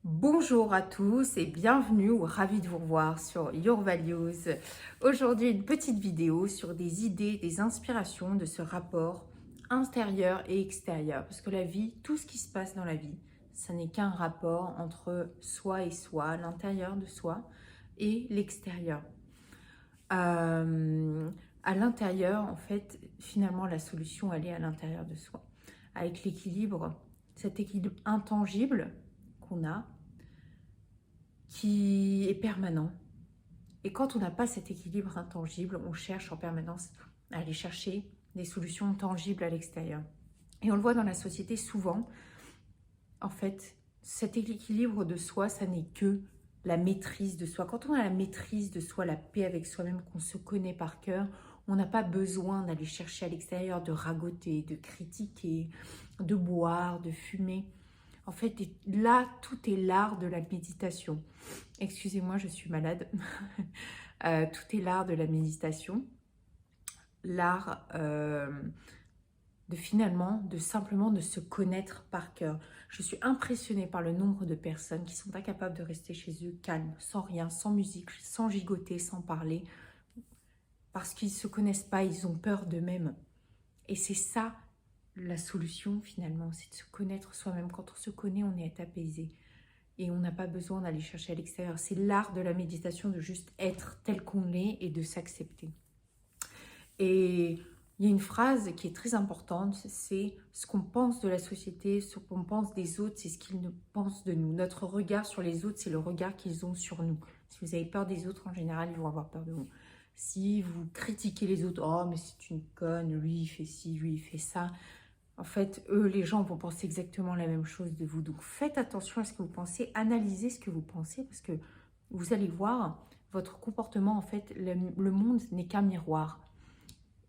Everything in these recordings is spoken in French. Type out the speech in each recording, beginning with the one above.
Bonjour à tous et bienvenue ou ravi de vous revoir sur Your Values. Aujourd'hui, une petite vidéo sur des idées, des inspirations de ce rapport intérieur et extérieur. Parce que la vie, tout ce qui se passe dans la vie, ça n'est qu'un rapport entre soi et soi, l'intérieur de soi et l'extérieur. À l'intérieur, en fait, finalement, la solution, elle est à l'intérieur de soi. Avec l'équilibre, cet équilibre intangible qu'on a, qui est permanent. Et quand on n'a pas cet équilibre intangible, on cherche en permanence à aller chercher des solutions tangibles à l'extérieur. Et on le voit dans la société souvent, en fait, cet équilibre de soi, ça n'est que la maîtrise de soi. Quand on a la maîtrise de soi, la paix avec soi-même, qu'on se connaît par cœur, on n'a pas besoin d'aller chercher à l'extérieur, de ragoter, de critiquer, de boire, de fumer. En fait, là, tout est l'art de la méditation. Excusez-moi, je suis malade. Tout est l'art de la méditation. L'art de simplement de se connaître par cœur. Je suis impressionnée par le nombre de personnes qui sont incapables de rester chez eux, calmes, sans rien, sans musique, sans gigoter, sans parler, parce qu'ils ne se connaissent pas, ils ont peur d'eux-mêmes. Et c'est ça la solution finalement, c'est de se connaître soi-même. Quand on se connaît, on est apaisé. Et on n'a pas besoin d'aller chercher à l'extérieur. C'est l'art de la méditation de juste être tel qu'on est et de s'accepter. Et il y a une phrase qui est très importante, c'est ce qu'on pense de la société, ce qu'on pense des autres, c'est ce qu'ils nous pensent de nous. Notre regard sur les autres, c'est le regard qu'ils ont sur nous. Si vous avez peur des autres, en général, ils vont avoir peur de vous. Si vous critiquez les autres, oh mais c'est une conne, lui il fait ci, lui il fait ça. En fait, eux, les gens vont penser exactement la même chose de vous. Donc, faites attention à ce que vous pensez, analysez ce que vous pensez, parce que vous allez voir, votre comportement, en fait, le monde n'est qu'un miroir.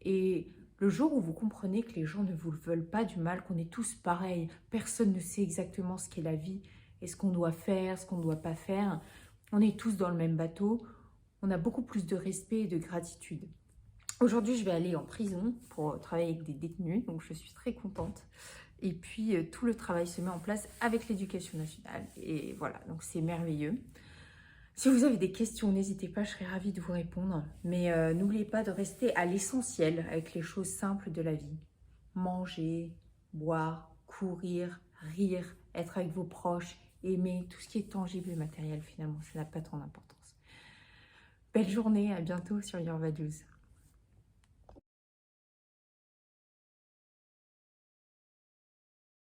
Et le jour où vous comprenez que les gens ne vous veulent pas du mal, qu'on est tous pareils, personne ne sait exactement ce qu'est la vie et ce qu'on doit faire, ce qu'on ne doit pas faire, on est tous dans le même bateau, on a beaucoup plus de respect et de gratitude. Aujourd'hui, je vais aller en prison pour travailler avec des détenus, donc je suis très contente. Et puis, tout le travail se met en place avec l'éducation nationale. Et voilà, donc c'est merveilleux. Si vous avez des questions, n'hésitez pas, je serai ravie de vous répondre. Mais n'oubliez pas de rester à l'essentiel avec les choses simples de la vie. Manger, boire, courir, rire, être avec vos proches, aimer, tout ce qui est tangible et matériel finalement, ça n'a pas tant d'importance. Belle journée, à bientôt sur Your Values.